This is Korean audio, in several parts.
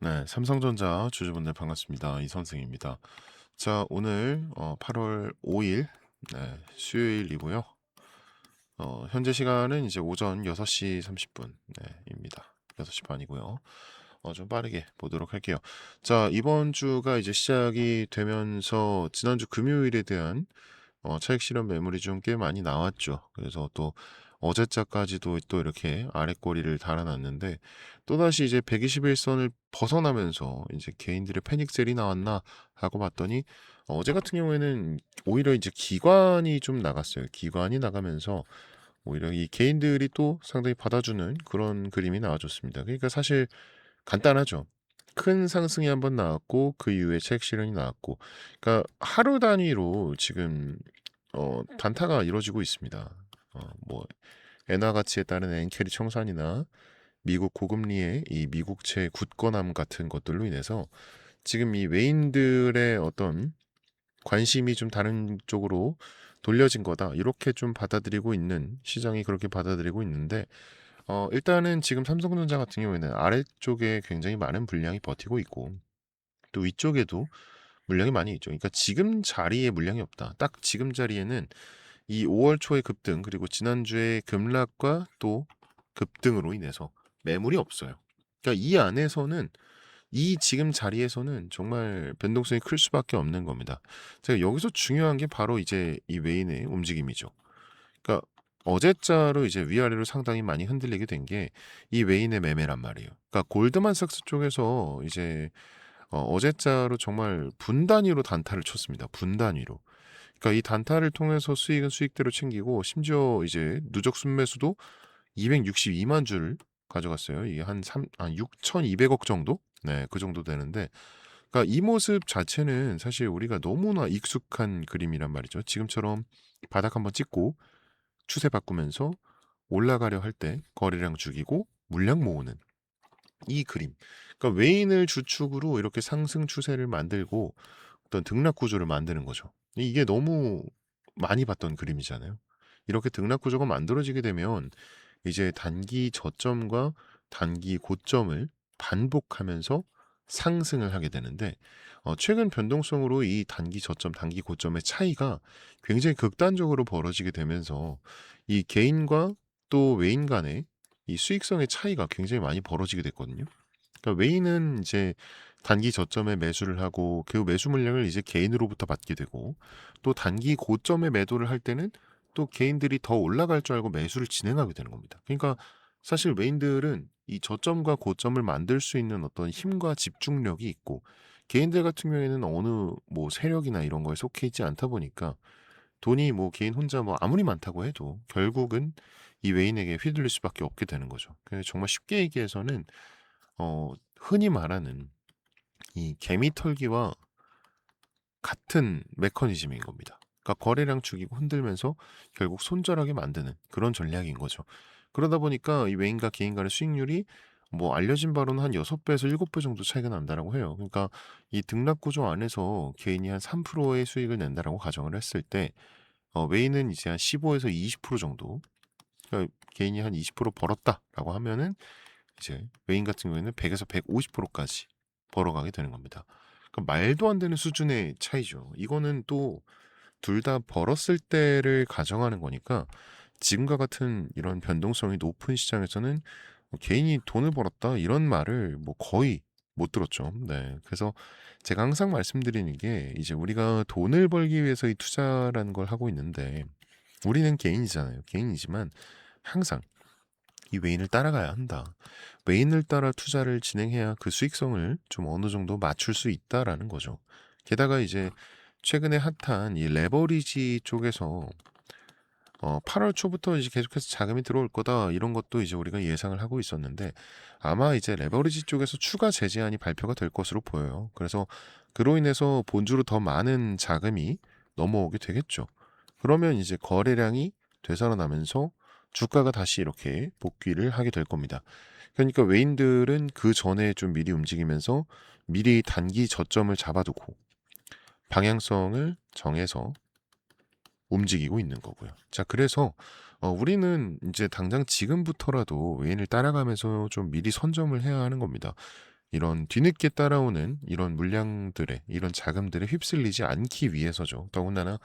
네, 삼성전자 주주분들 반갑습니다. 이선승입니다. 자, 오늘 8월 5일 수요일이고요. 현재 시간은 이제 오전 6시 30분 입니다. 6시 반이고요. 좀 빠르게 보도록 할게요. 자, 이번 주가 이제 시작이 되면서 지난주 금요일에 대한 차익 실현 매물이 좀 꽤 많이 나왔죠. 그래서 또 어제자까지도 또 이렇게 아랫꼬리를 달아놨는데 또다시 이제 121선을 벗어나면서 이제 개인들의 패닉셀이 나왔나 하고 봤더니 어제 같은 경우에는 오히려 이제 기관이 좀 나갔어요. 기관이 나가면서 오히려 이 개인들이 또 상당히 받아주는 그런 그림이 나와줬습니다. 그러니까 사실 간단하죠. 큰 상승이 한번 나왔고 그 이후에 차익 실현이 나왔고, 그러니까 하루 단위로 지금 단타가 이루어지고 있습니다. 뭐 엔화 가치에 따른 엔캐리 청산이나 미국 고금리의 이 미국채 굳건함 같은 것들로 인해서 지금 이 외인들의 어떤 관심이 좀 다른 쪽으로 돌려진 거다, 이렇게 좀 받아들이고 있는, 시장이 그렇게 받아들이고 있는데 일단은 지금 삼성전자 같은 경우에는 아래쪽에 굉장히 많은 물량이 버티고 있고 또 위쪽에도 물량이 많이 있죠. 그러니까 지금 자리에 물량이 없다. 딱 지금 자리에는 이 5월 초의 급등 그리고 지난주에 급락과 또 급등으로 인해서 매물이 없어요. 그러니까 이 안에서는, 이 지금 자리에서는 정말 변동성이 클 수밖에 없는 겁니다. 제가 여기서 중요한 게 바로 이제 이 메인의 움직임이죠. 그러니까 어제자로 이제 위아래로 상당히 많이 흔들리게 된 게 이 외인의 매매란 말이에요. 그러니까 골드만삭스 쪽에서 이제 어제자로 정말 분 단위로 단타를 쳤습니다. 분 단위로. 그러니까 이 단타를 통해서 수익은 수익대로 챙기고 심지어 이제 누적 순매수도 262만 주를 가져갔어요. 이게 한 6,200억 정도? 네, 그 정도 되는데, 그러니까 이 모습 자체는 사실 우리가 너무나 익숙한 그림이란 말이죠. 지금처럼 바닥 한번 찍고 추세 바꾸면서 올라가려 할 때 거래량 죽이고 물량 모으는 이 그림. 그러니까 외인을 주축으로 이렇게 상승 추세를 만들고 어떤 등락 구조를 만드는 거죠. 이게 너무 많이 봤던 그림이잖아요. 이렇게 등락 구조가 만들어지게 되면 이제 단기 저점과 단기 고점을 반복하면서 상승을 하게 되는데, 최근 변동성으로 이 단기 저점, 단기 고점의 차이가 굉장히 극단적으로 벌어지게 되면서 이 개인과 또 외인 간의 이 수익성의 차이가 굉장히 많이 벌어지게 됐거든요. 그러니까 외인은 이제 단기 저점에 매수를 하고 그 매수 물량을 이제 개인으로부터 받게 되고, 또 단기 고점에 매도를 할 때는 또 개인들이 더 올라갈 줄 알고 매수를 진행하게 되는 겁니다. 그러니까 사실 외인들은 이 저점과 고점을 만들 수 있는 어떤 힘과 집중력이 있고, 개인들 같은 경우에는 어느 뭐 세력이나 이런 거에 속해 있지 않다 보니까 돈이 뭐 개인 혼자 뭐 아무리 많다고 해도 결국은 이 외인에게 휘둘릴 수밖에 없게 되는 거죠. 그래서 정말 쉽게 얘기해서는 흔히 말하는 이 개미 털기와 같은 메커니즘인 겁니다. 그러니까 거래량 죽이고 흔들면서 결국 손절하게 만드는 그런 전략인 거죠. 그러다 보니까 이 외인과 개인 간의 수익률이 뭐 알려진 바로는 한 6배에서 7배 정도 차이가 난다라고 해요. 그러니까 이 등락 구조 안에서 개인이 한 3%의 수익을 낸다라고 가정을 했을 때 외인은 이제 한 15에서 20% 정도, 그러니까 개인이 한 20% 벌었다라고 하면은 이제 외인 같은 경우에는 100에서 150%까지 벌어가게 되는 겁니다. 그러니까 말도 안 되는 수준의 차이죠. 이거는 또 둘 다 벌었을 때를 가정하는 거니까 지금과 같은 이런 변동성이 높은 시장에서는 뭐 개인이 돈을 벌었다 이런 말을 뭐 거의 못 들었죠. 네. 그래서 제가 항상 말씀드리는 게 이제 우리가 돈을 벌기 위해서 이 투자라는 걸 하고 있는데 우리는 개인이잖아요. 개인이지만 항상 이 외인을 따라가야 한다. 외인을 따라 투자를 진행해야 그 수익성을 좀 어느 정도 맞출 수 있다라는 거죠. 게다가 이제 최근에 핫한 이 레버리지 쪽에서 8월 초부터 이제 계속해서 자금이 들어올 거다, 이런 것도 이제 우리가 예상을 하고 있었는데 아마 이제 레버리지 쪽에서 추가 제재안이 발표가 될 것으로 보여요. 그래서 그로 인해서 본주로 더 많은 자금이 넘어오게 되겠죠. 그러면 이제 거래량이 되살아나면서 주가가 다시 이렇게 복귀를 하게 될 겁니다. 그러니까 외인들은 그 전에 좀 미리 움직이면서 미리 단기 저점을 잡아두고 방향성을 정해서 움직이고 있는 거고요. 자, 그래서 우리는 이제 당장 지금부터라도 외인을 따라가면서 좀 미리 선점을 해야 하는 겁니다. 이런 뒤늦게 따라오는 이런 물량들에 이런 자금들에 휩쓸리지 않기 위해서죠. 더군다나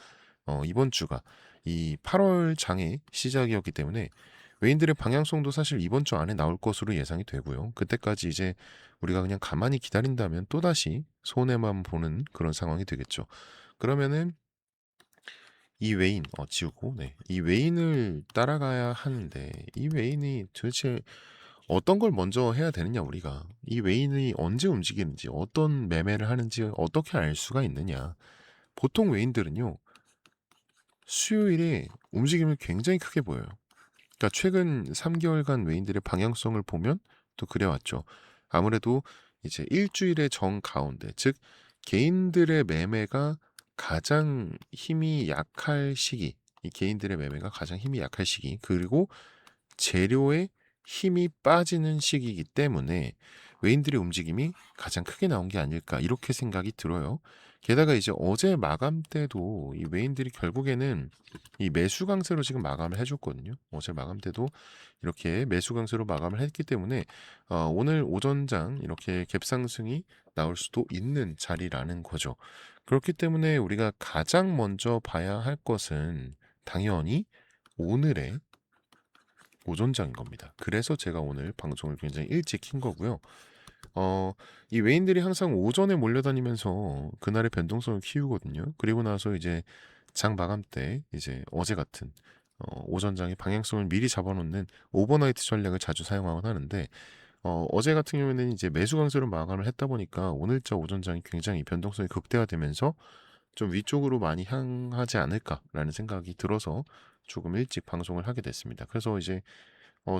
이번 주가 이 8월 장의 시작이었기 때문에 외인들의 방향성도 사실 이번 주 안에 나올 것으로 예상이 되고요. 그때까지 이제 우리가 그냥 가만히 기다린다면 또다시 손해만 보는 그런 상황이 되겠죠. 그러면은 이 외인 지우고 네. 이 외인을 따라가야 하는데 이 외인이 도대체 어떤 걸 먼저 해야 되느냐 우리가. 이 외인이 언제 움직이는지 어떤 매매를 하는지 어떻게 알 수가 있느냐. 보통 외인들은요. 수요일에 움직임을 굉장히 크게 보여요. 그러니까 최근 3개월간 외인들의 방향성을 보면 또 그래왔죠. 아무래도 이제 일주일의 정 가운데 즉 개인들의 매매가 가장 힘이 약할 시기 이 개인들의 매매가 가장 힘이 약할 시기 그리고 재료의 힘이 빠지는 시기이기 때문에 외인들의 움직임이 가장 크게 나온 게 아닐까 이렇게 생각이 들어요. 게다가 이제 어제 마감 때도 이 외인들이 결국에는 이 매수 강세로 지금 마감을 해줬거든요. 어제 마감 때도 이렇게 매수 강세로 마감을 했기 때문에 오늘 오전장 이렇게 갭상승이 나올 수도 있는 자리라는 거죠. 그렇기 때문에 우리가 가장 먼저 봐야 할 것은 당연히 오늘의 오전장인 겁니다. 그래서 제가 오늘 방송을 굉장히 일찍 킨 거고요. 어, 이 외인들이 항상 오전에 몰려다니면서 그날의 변동성을 키우거든요. 그리고 나서 이제 장 마감 때 이제 어제 같은 오전장의 방향성을 미리 잡아놓는 오버나이트 전략을 자주 사용하곤 하는데 어제 같은 경우에는 이제 매수 강세로 마감을 했다 보니까 오늘자 오전장이 굉장히 변동성이 극대화되면서 좀 위쪽으로 많이 향하지 않을까라는 생각이 들어서 조금 일찍 방송을 하게 됐습니다. 그래서 이제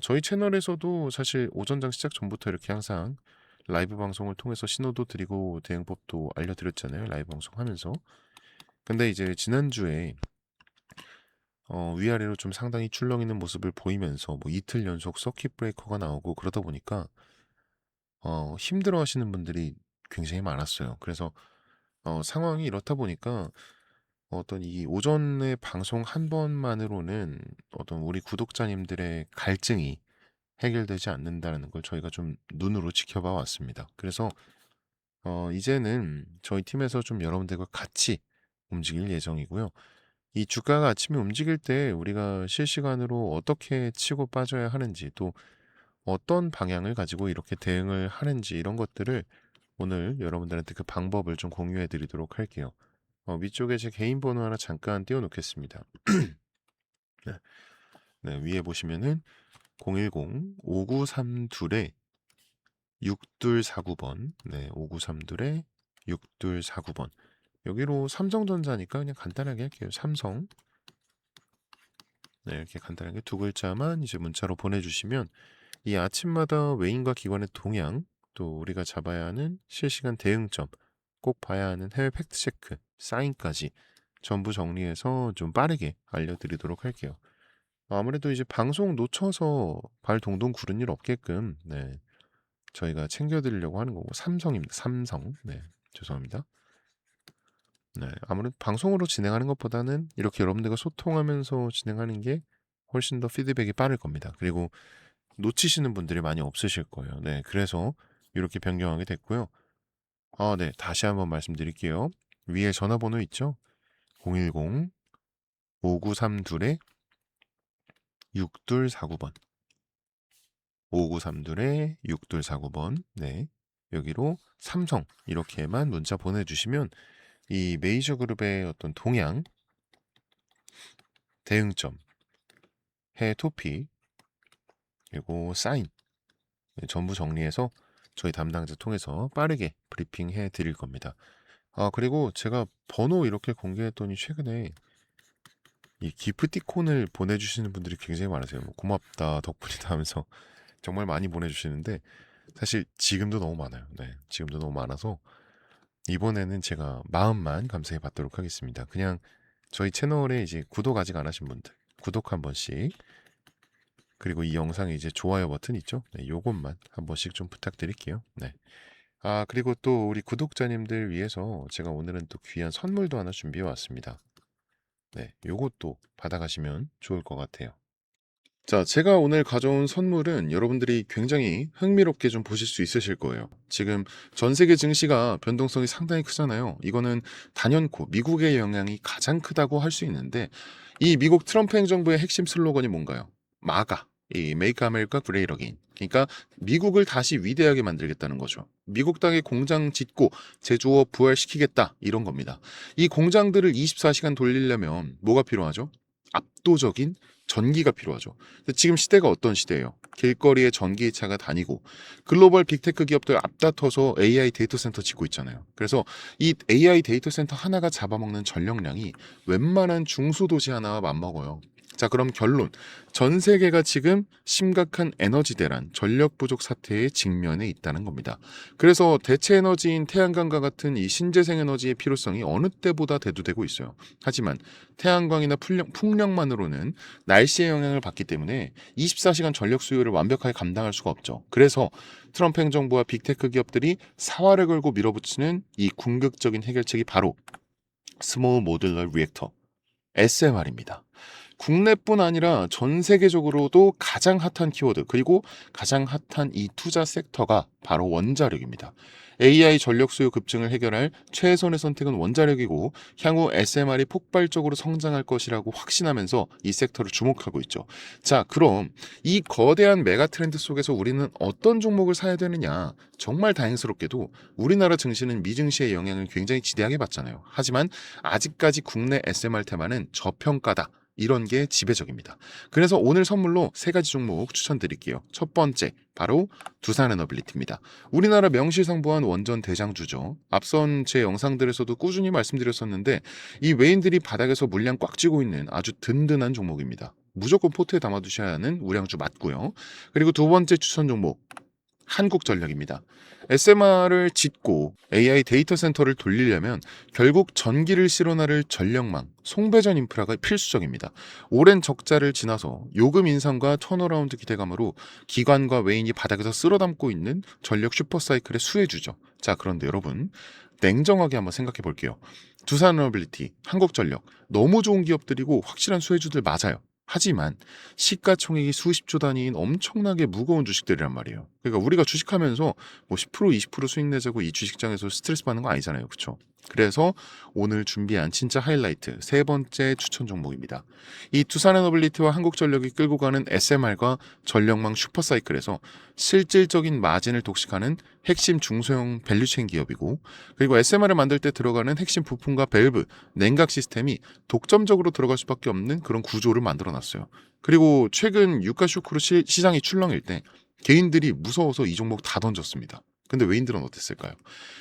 저희 채널에서도 사실 오전장 시작 전부터 이렇게 항상 라이브 방송을 통해서 신호도 드리고 대응법도 알려드렸잖아요. 라이브 방송하면서. 근데 이제 지난주에 위아래로 좀 상당히 출렁이는 모습을 보이면서 뭐 이틀 연속 서킷 브레이커가 나오고 그러다 보니까 힘들어하시는 분들이 굉장히 많았어요. 그래서 상황이 이렇다 보니까 어떤 이 오전에 방송 한 번만으로는 어떤 우리 구독자님들의 갈증이 해결되지 않는다는 걸 저희가 좀 눈으로 지켜봐 왔습니다. 그래서 이제는 저희 팀에서 좀 여러분들과 같이 움직일 예정이고요. 이 주가가 아침에 움직일 때 우리가 실시간으로 어떻게 치고 빠져야 하는지 또 어떤 방향을 가지고 이렇게 대응을 하는지 이런 것들을 오늘 여러분들한테 그 방법을 좀 공유해 드리도록 할게요. 위쪽에 제 개인 번호 하나 잠깐 띄워 놓겠습니다. 네. 네, 위에 보시면은 010-5932에 6249번. 네, 5932에 6249번. 여기로 삼성전자니까 그냥 간단하게 할게요. 삼성. 네, 이렇게 간단하게 두 글자만 이제 문자로 보내주시면 이 아침마다 외인과 기관의 동향, 또 우리가 잡아야 하는 실시간 대응점, 꼭 봐야 하는 해외 팩트체크, 사인까지 전부 정리해서 좀 빠르게 알려드리도록 할게요. 아무래도 이제 방송 놓쳐서 발 동동 구른 일 없게끔 네, 저희가 챙겨드리려고 하는 거고 삼성입니다. 삼성. 네, 죄송합니다. 네, 아무래도 방송으로 진행하는 것보다는 이렇게 여러분들과 소통하면서 진행하는 게 훨씬 더 피드백이 빠를 겁니다. 그리고 놓치시는 분들이 많이 없으실 거예요. 네, 그래서 이렇게 변경하게 됐고요. 네, 다시 한번 말씀드릴게요. 위에 전화번호 있죠? 010-5932에 6249번. 5932에 6249번. 네, 여기로 삼성 이렇게만 문자 보내주시면 이 메이저 그룹의 어떤 동향, 대응점, 해외 토픽, 그리고 사인 네, 전부 정리해서 저희 담당자 통해서 빠르게 브리핑해 드릴 겁니다. 그리고 제가 번호 이렇게 공개했더니 최근에 이 기프티콘을 보내주시는 분들이 굉장히 많으세요. 뭐 고맙다, 덕분이다 하면서 정말 많이 보내주시는데 사실 지금도 너무 많아요. 네, 지금도 너무 많아서 이번에는 제가 마음만 감사히 받도록 하겠습니다. 그냥 저희 채널에 이제 구독 아직 안 하신 분들 구독 한 번씩 그리고 이 영상에 이제 좋아요 버튼 있죠? 네, 요것만 한 번씩 좀 부탁드릴게요. 네. 그리고 또 우리 구독자님들 위해서 제가 오늘은 또 귀한 선물도 하나 준비해 왔습니다. 네, 요것도 받아가시면 좋을 것 같아요. 자, 제가 오늘 가져온 선물은 여러분들이 굉장히 흥미롭게 좀 보실 수 있으실 거예요. 지금 전 세계 증시가 변동성이 상당히 크잖아요. 이거는 단연코 미국의 영향이 가장 크다고 할 수 있는데 이 미국 트럼프 행정부의 핵심 슬로건이 뭔가요? 마가, 이 Make America Great Again. 그러니까 미국을 다시 위대하게 만들겠다는 거죠. 미국 땅에 공장 짓고 제조업 부활시키겠다 이런 겁니다. 이 공장들을 24시간 돌리려면 뭐가 필요하죠? 압도적인 전기가 필요하죠. 근데 지금 시대가 어떤 시대예요? 길거리에 전기차가 다니고 글로벌 빅테크 기업들 앞다퉈서 AI 데이터 센터 짓고 있잖아요. 그래서 이 AI 데이터 센터 하나가 잡아먹는 전력량이 웬만한 중소도시 하나와 맞먹어요. 자, 그럼 결론. 전 세계가 지금 심각한 에너지 대란, 전력 부족 사태에 직면해 있다는 겁니다. 그래서 대체 에너지인 태양광과 같은 이 신재생 에너지의 필요성이 어느 때보다 대두되고 있어요. 하지만 태양광이나 풍력만으로는 날씨의 영향을 받기 때문에 24시간 전력 수요를 완벽하게 감당할 수가 없죠. 그래서 트럼프 행정부와 빅테크 기업들이 사활을 걸고 밀어붙이는 이 궁극적인 해결책이 바로 스몰 모듈러 리액터 SMR입니다. 국내뿐 아니라 전 세계적으로도 가장 핫한 키워드 그리고 가장 핫한 이 투자 섹터가 바로 원자력입니다. AI 전력 수요 급증을 해결할 최선의 선택은 원자력이고 향후 SMR이 폭발적으로 성장할 것이라고 확신하면서 이 섹터를 주목하고 있죠. 자, 그럼 이 거대한 메가 트렌드 속에서 우리는 어떤 종목을 사야 되느냐? 정말 다행스럽게도 우리나라 증시는 미증시의 영향을 굉장히 지대하게 받잖아요. 하지만 아직까지 국내 SMR 테마는 저평가다. 이런 게 지배적입니다. 그래서 오늘 선물로 세 가지 종목 추천드릴게요. 첫 번째, 바로 두산에너빌리티입니다. 우리나라 명실상부한 원전 대장주죠. 앞선 제 영상들에서도 꾸준히 말씀드렸었는데 이 외인들이 바닥에서 물량 꽉 쥐고 있는 아주 든든한 종목입니다. 무조건 포트에 담아두셔야 하는 우량주 맞고요. 그리고 두 번째 추천 종목, 한국전력입니다. SMR을 짓고 AI 데이터 센터를 돌리려면 결국 전기를 실어나를 전력망, 송배전 인프라가 필수적입니다. 오랜 적자를 지나서 요금 인상과 턴어라운드 기대감으로 기관과 외인이 바닥에서 쓸어담고 있는 전력 슈퍼사이클의 수혜주죠. 자, 그런데 여러분 냉정하게 한번 생각해 볼게요. 두산에너빌리티, 한국전력 너무 좋은 기업들이고 확실한 수혜주들 맞아요. 하지만 시가총액이 수십조 단위인 엄청나게 무거운 주식들이란 말이에요. 그러니까 우리가 주식하면서 뭐 10% 20% 수익 내자고 이 주식장에서 스트레스 받는 거 아니잖아요. 그렇죠? 그래서 오늘 준비한 진짜 하이라이트 세 번째 추천 종목입니다. 이 두산에너빌리티와 한국전력이 끌고 가는 SMR과 전력망 슈퍼사이클에서 실질적인 마진을 독식하는 핵심 중소형 밸류체인 기업이고, 그리고 SMR을 만들 때 들어가는 핵심 부품과 밸브, 냉각 시스템이 독점적으로 들어갈 수밖에 없는 그런 구조를 만들어 놨어요. 그리고 최근 유가 쇼크로 시장이 출렁일 때 개인들이 무서워서 이 종목 다 던졌습니다. 근데 외인들은 어땠을까요?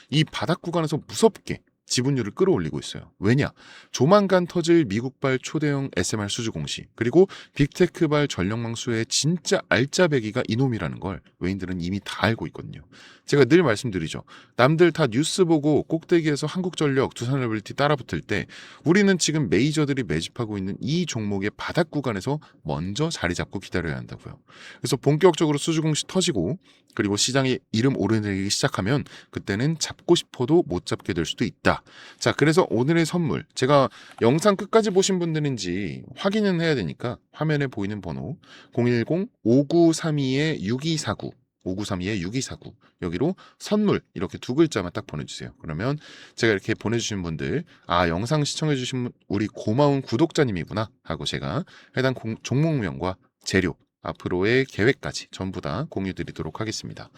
이 바닥 구간에서 무섭게 지분율을 끌어올리고 있어요. 왜냐? 조만간 터질 미국발 초대형 SMR 수주 공시, 그리고 빅테크발 전력망 수의 진짜 알짜배기가 이놈이라는 걸 외인들은 이미 다 알고 있거든요. 제가 늘 말씀드리죠. 남들 다 뉴스 보고 꼭대기에서 한국전력, 두산에너빌리티 따라붙을 때 우리는 지금 메이저들이 매집하고 있는 이 종목의 바닥 구간에서 먼저 자리 잡고 기다려야 한다고요. 그래서 본격적으로 수주 공시 터지고 그리고 시장에 이름 오르내리기 시작하면 그때는 잡고 싶어도 못 잡게 될 수도 있다. 자, 그래서 오늘의 선물, 제가 영상 끝까지 보신 분들인지 확인은 해야 되니까 화면에 보이는 번호 010-5932-6249 5932-6249 여기로 선물 이렇게 두 글자만 딱 보내주세요. 그러면 제가 이렇게 보내주신 분들, 아, 영상 시청해주신 우리 고마운 구독자님이구나 하고 제가 해당 종목명과 재료, 앞으로의 계획까지 전부 다 공유드리도록 하겠습니다.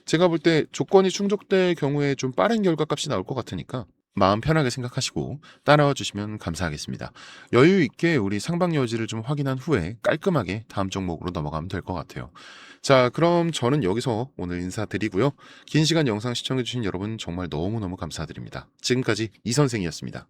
제가 볼 때 조건이 충족될 경우에 좀 빠른 결과값이 나올 것 같으니까 마음 편하게 생각하시고 따라와 주시면 감사하겠습니다. 여유 있게 우리 상방 여지를 좀 확인한 후에 깔끔하게 다음 종목으로 넘어가면 될 것 같아요. 자, 그럼 저는 여기서 오늘 인사드리고요. 긴 시간 영상 시청해주신 여러분 정말 너무너무 감사드립니다. 지금까지 이 선생이었습니다.